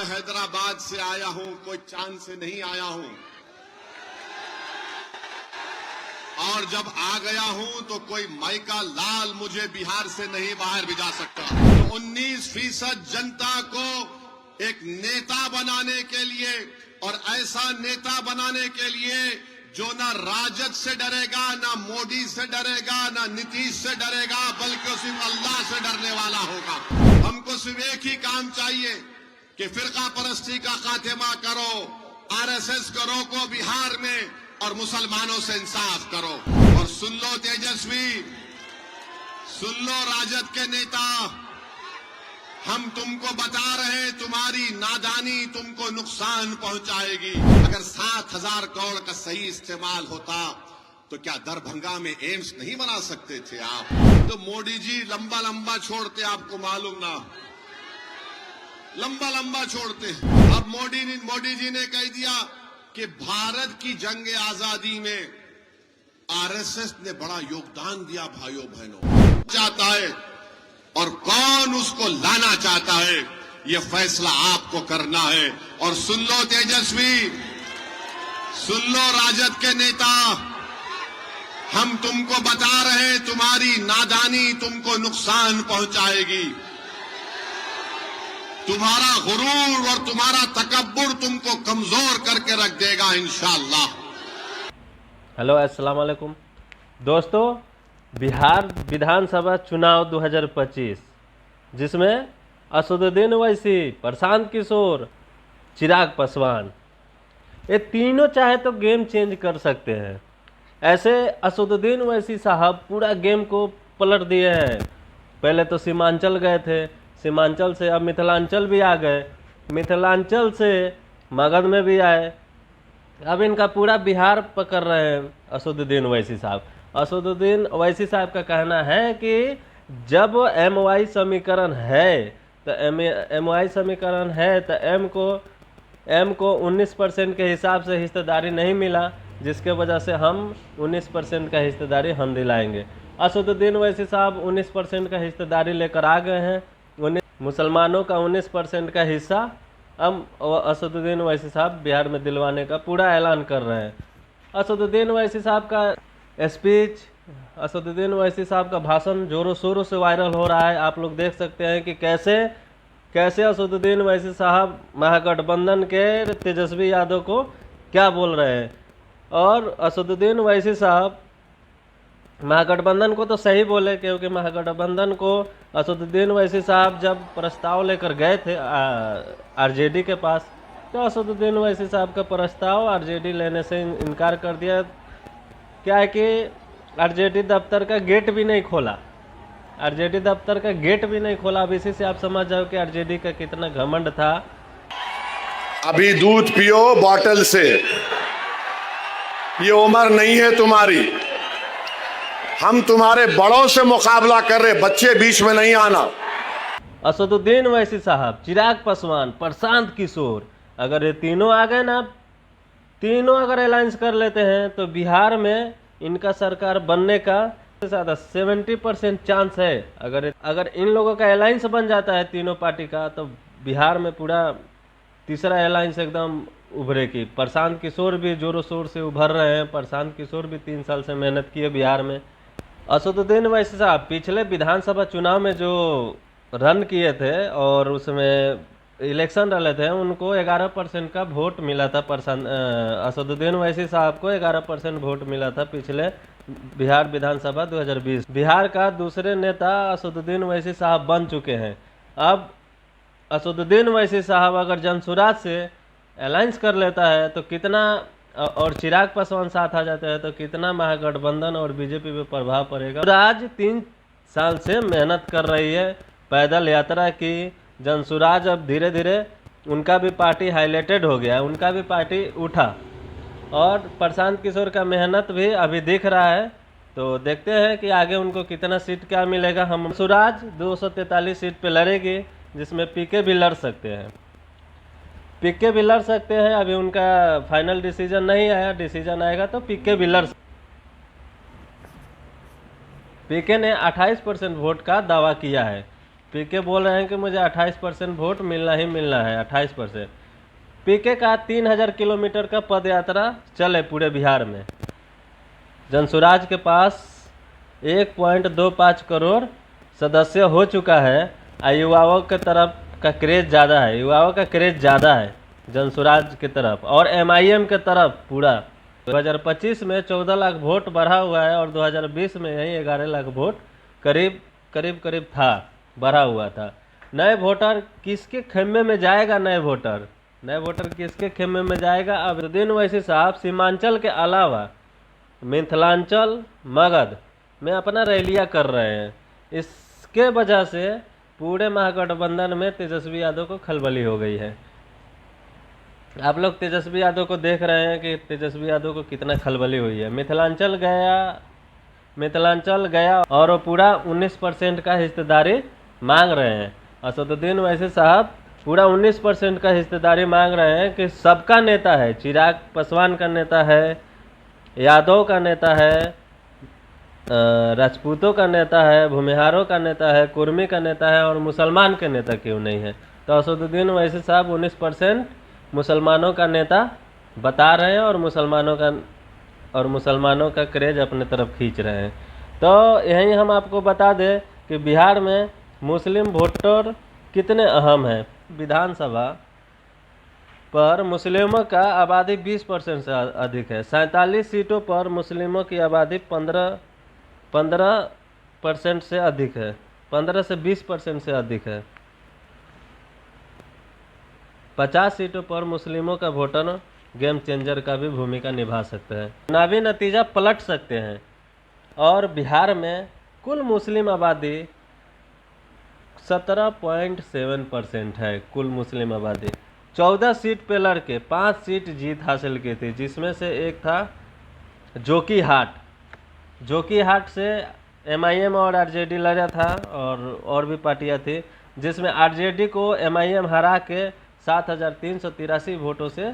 मैं हैदराबाद से आया हूं, कोई चांद से नहीं आया हूं, और जब आ गया हूं तो कोई माइका लाल मुझे बिहार से नहीं बाहर भिजा सकता। तो 19% जनता को एक नेता बनाने के लिए, और ऐसा नेता बनाने के लिए जो ना राजद से डरेगा, ना मोदी से डरेगा, ना नीतीश से डरेगा, बल्कि सिर्फ अल्लाह से डरने वाला होगा। हमको सिर्फ एक ही काम चाहिए कि फिरका परस्ती का खात्मा करो, आरएसएस को रोको बिहार में, और मुसलमानों से इंसाफ करो। और सुन लो तेजस्वी, सुन लो राजद के नेता, हम तुमको बता रहे, तुम्हारी नादानी तुमको नुकसान पहुंचाएगी। अगर 7,000 करोड़ का सही इस्तेमाल होता तो क्या दरभंगा में एम्स नहीं बना सकते थे आप? तो मोदी जी लंबा लंबा छोड़ते, आपको मालूम ना, लंबा लंबा छोड़ते। अब मोदी जी ने कह दिया कि भारत की जंग आजादी में आरएसएस ने बड़ा योगदान दिया। भाइयों बहनों, चाहता है और कौन उसको लाना चाहता है, ये फैसला आपको करना है। और सुन लो तेजस्वी, सुन लो राजद के नेता, हम तुमको बता रहे, तुम्हारी नादानी तुमको नुकसान पहुंचाएगी। तुम्हारा गुरूर और तुम्हारा तकब्बुर तुमको कमजोर करके रख देगा इंशाअल्लाह। हेलो, अस्सलाम वालेकुम दोस्तों। बिहार विधानसभा चुनाव 2025, जिसमें असदुद्दीन ओवैसी, प्रशांत किशोर, चिराग पासवान, ये तीनों चाहे तो गेम चेंज कर सकते हैं। ऐसे असदुद्दीन ओवैसी साहब पूरा गेम को पलट दिए हैं। पहले तो सीमांचल गए थे, सीमांचल से अब मिथिलांचल भी आ गए, मिथिलांचल से मगध में भी आए, अब इनका पूरा बिहार पकड़ रहे हैं असदुद्दीन ओवैसी साहब। असदुद्दीन ओवैसी साहब का कहना है कि जब एमवाई समीकरण है तो एमवाई समीकरण है तो एम को 19% के हिसाब से हिस्सेदारी नहीं मिला, जिसके वजह से हम 19% का हिस्सेदारी हम दिलाएंगे। असदुद्दीन ओवैसी साहब 19% का हिस्सेदारी लेकर आ गए हैं। मुसलमानों का 19% का हिस्सा अब असदुद्दीन ओवैसी साहब बिहार में दिलवाने का पूरा ऐलान कर रहे हैं। असदुद्दीन ओवैसी साहब का स्पीच, असदुद्दीन ओवैसी साहब का भाषण जोरों शोरों से वायरल हो रहा है। आप लोग देख सकते हैं कि कैसे असदुद्दीन ओवैसी साहब महागठबंधन के तेजस्वी यादव को क्या बोल रहे हैं। और असदुद्दीन ओवैसी साहब महागठबंधन को तो सही बोले, क्योंकि महागठबंधन को असदुद्दीन ओवैसी साहब जब प्रस्ताव लेकर गए थे आरजेडी के पास, तो असदुद्दीन ओवैसी साहब का प्रस्ताव आरजेडी लेने से इनकार कर दिया। क्या है कि आरजेडी दफ्तर का गेट भी नहीं खोला, आरजेडी दफ्तर का गेट भी नहीं खोला। अब इसी से आप समझ जाओ कि आरजेडी का कितना घमंड था। अभी दूध पियो बॉटल से, ये उम्र नहीं है तुम्हारी। हम तुम्हारे बड़ों से मुकाबला कर रहे, बच्चे बीच में नहीं आना। असदुद्दीन ओवैसी साहब, चिराग पासवान, प्रशांत किशोर, अगर ये तीनों आ गए ना, तीनों अगर अलायंस कर लेते हैं तो बिहार में इनका सरकार बनने का ज़्यादा 70% चांस है। अगर इन लोगों का अलायंस बन जाता है तीनों पार्टी का, तो बिहार में पूरा तीसरा अलायंस एकदम उभरेगी। प्रशांत किशोर भी जोरों शोर से उभर रहे हैं। प्रशांत किशोर भी 3 साल से मेहनत किए बिहार में। असदुद्दीन ओवैसी साहब पिछले विधानसभा चुनाव में जो रन किए थे और उसमें इलेक्शन डाले थे, उनको 11% का वोट मिला था। असदुद्दीन ओवैसी साहब को 11% वोट मिला था पिछले बिहार विधानसभा 2020। बिहार का दूसरे नेता असदुद्दीन ओवैसी साहब बन चुके हैं। अब असदुद्दीन ओवैसी साहब अगर जनसुराज से अलायंस कर लेता है तो कितना, और चिराग पासवान साथ आ जाते हैं तो कितना महागठबंधन और बीजेपी पे प्रभाव पड़ेगा। जनसुराज 3 साल से मेहनत कर रही है, पैदल यात्रा की। जनसुराज अब धीरे धीरे उनका भी पार्टी हाईलाइटेड हो गया है, उनका भी पार्टी उठा, और प्रशांत किशोर का मेहनत भी अभी दिख रहा है। तो देखते हैं कि आगे उनको कितना सीट क्या मिलेगा। हम सुराज 243 सीट पे लड़ेगी, जिसमें पीके भी लड़ सकते हैं, पीके भी लड़ सकते हैं। अभी उनका फाइनल डिसीजन नहीं आया, डिसीजन आएगा तो पीके भी लड़। पीके ने 28% वोट का दावा किया है। पीके बोल रहे हैं कि मुझे 28% वोट मिलना ही मिलना है, 28%। पीके का 3000 किलोमीटर का पद यात्रा चले पूरे बिहार में। जनसुराज के पास 1.25 करोड़ सदस्य हो चुका है। युवाओं के तरफ का क्रेज ज़्यादा है, युवाओं का क्रेज ज़्यादा है जनसुराज की तरफ और MIM के तरफ पूरा। 2025 में 14 लाख वोट बढ़ा हुआ है और 2020 में यही 11 लाख वोट करीब था, बढ़ा हुआ था। नए वोटर किसके खेमे में जाएगा? नए वोटर किसके खेमे में जाएगा? अब्दुद्दीन ओवैसी साहब सीमांचल के अलावा मिथिलांचल, मगध में अपना रैलियां कर रहे हैं। इसके वजह से पूरे महागठबंधन में तेजस्वी यादव को खलबली हो गई है। आप लोग तेजस्वी यादव को देख रहे हैं कि तेजस्वी यादव को कितना खलबली हुई है। मिथिलांचल गया और वो पूरा 19% का हिस्सेदारी मांग रहे हैं। असदुद्दीन ओवैसी साहब पूरा 19% का हिस्सेदारी मांग रहे हैं कि सबका नेता है, चिराग पासवान का नेता है, यादव का नेता है, राजपूतों का नेता है, भूमिहारों का नेता है, कुर्मी का नेता है और मुसलमान के नेता क्यों नहीं है? तो असदुद्दीन ओवैसी साहब 19% मुसलमानों का नेता बता रहे हैं और मुसलमानों का क्रेज अपने तरफ खींच रहे हैं। तो यहीं हम आपको बता दें कि बिहार में मुस्लिम वोटर कितने अहम हैं। विधानसभा पर मुस्लिमों का आबादी 20% से अधिक है। 47 सीटों पर मुस्लिमों की आबादी 15% से अधिक है, 15 से 20% से अधिक है। 50 सीटों पर मुस्लिमों का वोटर गेम चेंजर का भी भूमिका निभा सकते हैं, चुनावी नतीजा पलट सकते हैं। और बिहार में कुल मुस्लिम आबादी 17.7% है। कुल मुस्लिम आबादी 14 सीट पे लड़के 5 सीट जीत हासिल की थी, जिसमें से एक था जोकीहाट से MIM और RJD लड़ा था और भी पार्टियां थी, जिसमें RJD को MIM हरा के 7383 वोटों से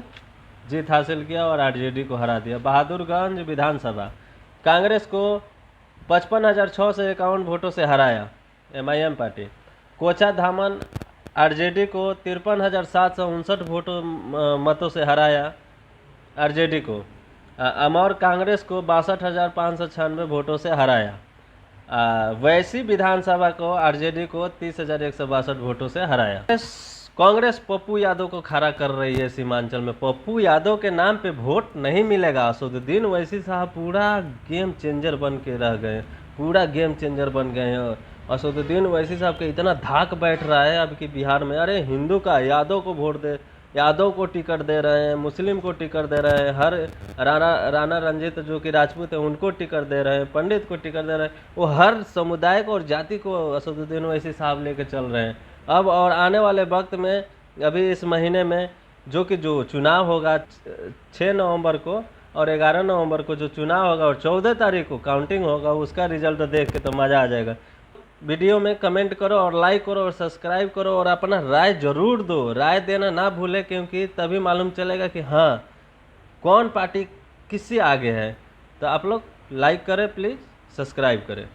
जीत हासिल किया और RJD को हरा दिया। बहादुरगंज विधानसभा कांग्रेस को 55,651 से 51 वोटों से हराया MIM पार्टी। कोचा धामन RJD को 53,759 मतों से हराया RJD को। अमौर कांग्रेस को 62,596 वोटों से हराया। वैसी विधानसभा को RJD को 30,162 वोटों से हराया। कांग्रेस पप्पू यादव को खड़ा कर रही है सीमांचल में। पप्पू यादव के नाम पे वोट नहीं मिलेगा। असदुद्दीन ओवैसी साहब पूरा गेम चेंजर बन के रह गए, पूरा गेम चेंजर बन गए हैं। असदुद्दीन ओवैसी साहब के इतना धाक बैठ रहा है अब कि बिहार में, अरे हिंदू का यादव को वोट दे, यादव को टिकट दे रहे हैं, मुस्लिम को टिकट दे रहे हैं, हर राणा रंजीत जो कि राजपूत है उनको टिकट दे रहे हैं, पंडित को टिकट दे रहे हैं। वो हर समुदाय को और जाति को असदुद्दीन ओवैसी साहब लेके चल रहे हैं अब। और आने वाले वक्त में अभी इस महीने में जो चुनाव होगा 6 नवंबर को और 11 नवंबर को जो चुनाव होगा और 14 तारीख को काउंटिंग होगा, उसका रिजल्ट देख के तो मज़ा आ जाएगा। वीडियो में कमेंट करो और लाइक करो और सब्सक्राइब करो और अपना राय जरूर दो, राय देना ना भूले, क्योंकि तभी मालूम चलेगा कि हाँ कौन पार्टी किससे आगे है। तो आप लोग लाइक करें, प्लीज़ सब्सक्राइब करें।